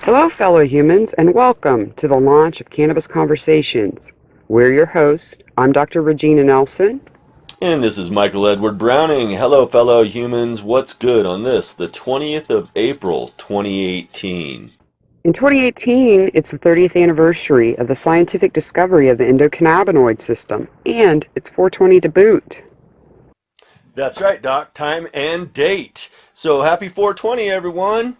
Hello, fellow humans, and welcome to the launch of Cannabis Conversations. We're your hosts. I'm Dr. Regina Nelson. And this is Michael Edward Browning. Hello, fellow humans. What's good on this, the 20th of April, 2018? In 2018, it's the 30th anniversary of the scientific discovery of the endocannabinoid system, and it's 420 to boot. That's right, Doc. Time and date. So happy 420, everyone.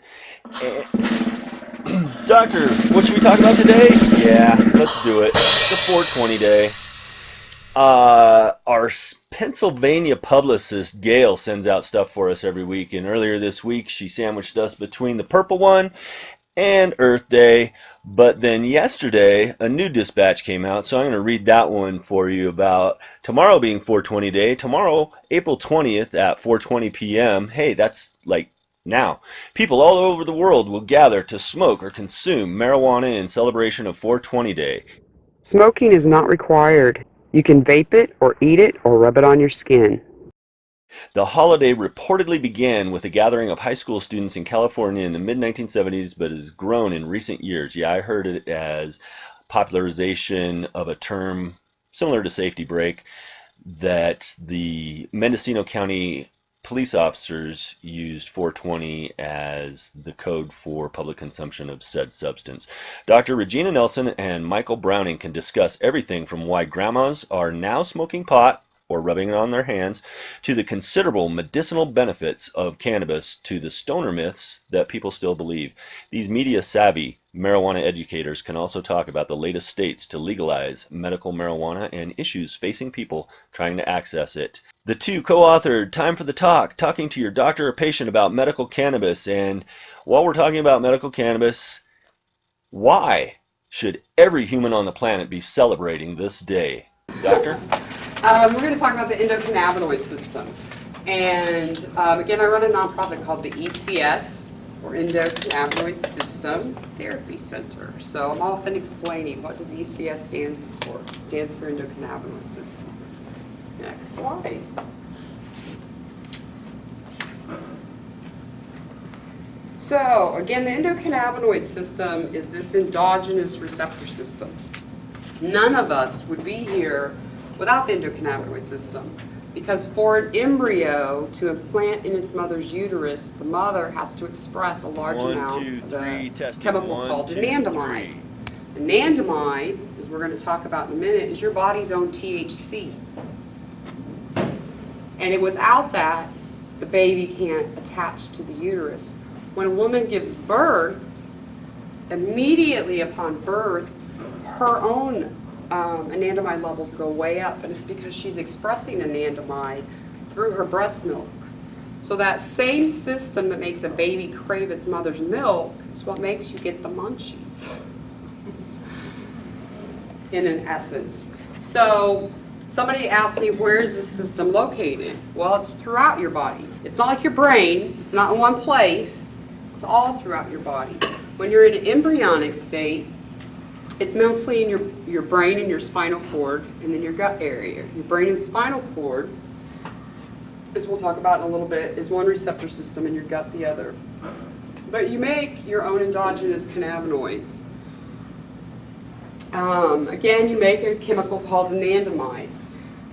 Doctor, what should we talk about today? Yeah, let's do it. The 420 day. Our Pennsylvania publicist Gail sends out stuff for us every week, and earlier this week she sandwiched us between the purple one and Earth Day. But then yesterday a new dispatch came out, so I'm going to read that one for you about tomorrow being 420 day. Tomorrow, April 20th at 4:20 p.m. Hey, that's like now. People all over the world will gather to smoke or consume marijuana in celebration of 420 day. Smoking is not required. You can vape it or eat it or rub it on your skin. The holiday reportedly began with a gathering of high school students in California in the mid-1970s, but has grown in recent years. Yeah, I heard it as popularization of a term similar to safety break that the Mendocino County police officers used 420 as the code for public consumption of said substance. Dr. Regina Nelson and Michael Browning can discuss everything from why grandmas are now smoking pot or rubbing it on their hands, to the considerable medicinal benefits of cannabis, to the stoner myths that people still believe. These media-savvy marijuana educators can also talk about the latest states to legalize medical marijuana and issues facing people trying to access it. The two co-authored Time for the Talk, talking to your doctor or patient about medical cannabis. And while we're talking about medical cannabis, why should every human on the planet be celebrating this day? Doctor? We're going to talk about the endocannabinoid system. And again, I run a nonprofit called the ECS, or Endocannabinoid System Therapy Center. So I'm often explaining what does ECS stand for. It stands for Endocannabinoid System. Next slide. So again, the endocannabinoid system is this endogenous receptor system. None of us would be here without the endocannabinoid system, because for an embryo to implant in its mother's uterus, the mother has to express a large amount of a chemical called anandamide. Anandamide, as we're going to talk about in a minute, is your body's own THC. And without that, the baby can't attach to the uterus. When a woman gives birth, immediately upon birth, her own anandamide levels go way up, and it's because she's expressing anandamide through her breast milk. So that same system that makes a baby crave its mother's milk is what makes you get the munchies, in an essence. So somebody asked me, where is this system located? Well, it's throughout your body. It's not like your brain. It's not in one place. It's all throughout your body. When you're in an embryonic state, it's mostly in your brain and your spinal cord, and then your gut area. Your brain and spinal cord, as we'll talk about in a little bit, is one receptor system, and your gut the other. But you make your own endogenous cannabinoids. Again, you make a chemical called anandamide.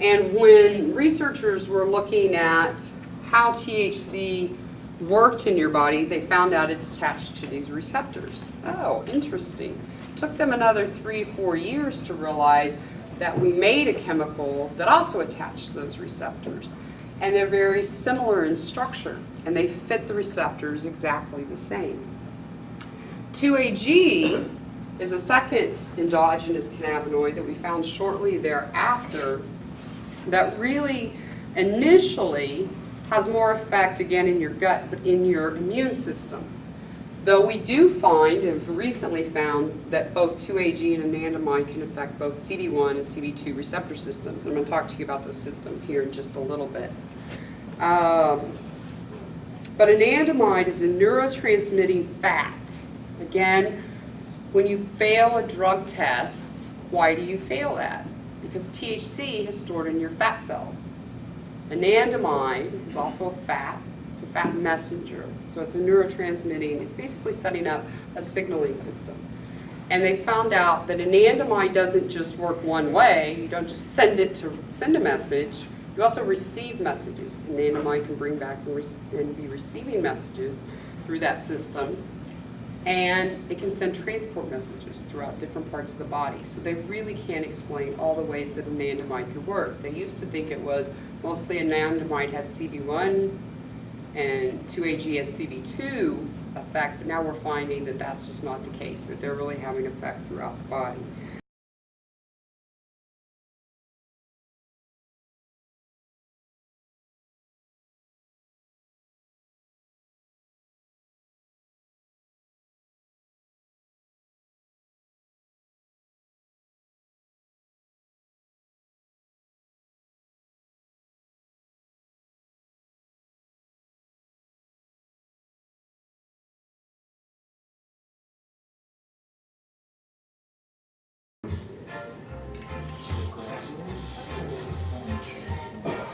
And when researchers were looking at how THC worked in your body, they found out it's attached to these receptors. Oh, interesting. It took them another 3-4 years to realize that we made a chemical that also attached to those receptors. And they're very similar in structure, and they fit the receptors exactly the same. 2-AG is a second endogenous cannabinoid that we found shortly thereafter that really initially has more effect, again, in your gut, but in your immune system. Though we do find, and have recently found, that both 2-AG and anandamide can affect both CD1 and CD2 receptor systems. I'm going to talk to you about those systems here in just a little bit. But anandamide is a neurotransmitting fat. Again, when you fail a drug test, why do you fail that? Because THC is stored in your fat cells. Anandamide is also a fat. It's It's a fat messenger. So it's a neurotransmitting. It's basically setting up a signaling system. And they found out that anandamide doesn't just work one way. You don't just send a message. You also receive messages. Anandamide can bring back and be receiving messages through that system. And it can send transport messages throughout different parts of the body. So they really can't explain all the ways that anandamide could work. They used to think it was mostly anandamide had CB1 and 2-AG had CB2 effect, but now we're finding that that's just not the case, that they're really having effect throughout the body.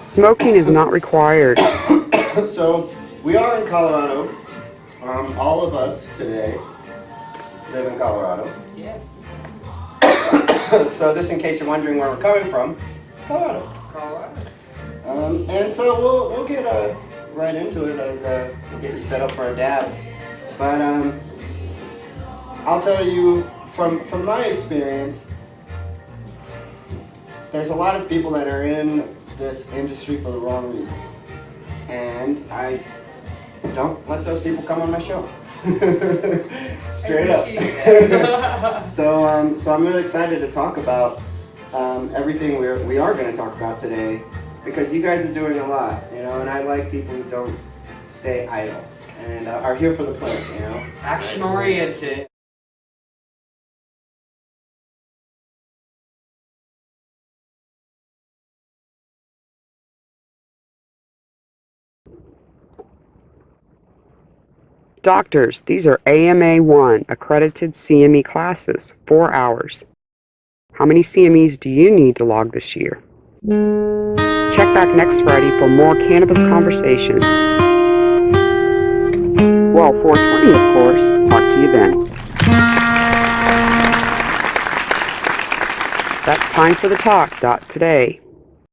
Smoking is not required. So we are in Colorado. All of us today live in Colorado. Yes. So this in case you're wondering where we're coming from, Colorado. And so we'll get right into it as we'll get you set up for a dab. But I'll tell you from my experience, there's a lot of people that are in this industry for the wrong reasons, and I don't let those people come on my show. Straight up. So I'm really excited to talk about everything we are going to talk about today, because you guys are doing a lot, you know, and I like people who don't stay idle and are here for the plant, you know. Action oriented. Doctors, these are AMA1 accredited CME classes, 4 hours. How many CMEs do you need to log this year? Check back next Friday for more Cannabis Conversations. Well, 420 of course. Talk to you then. That's time for the talk. Today.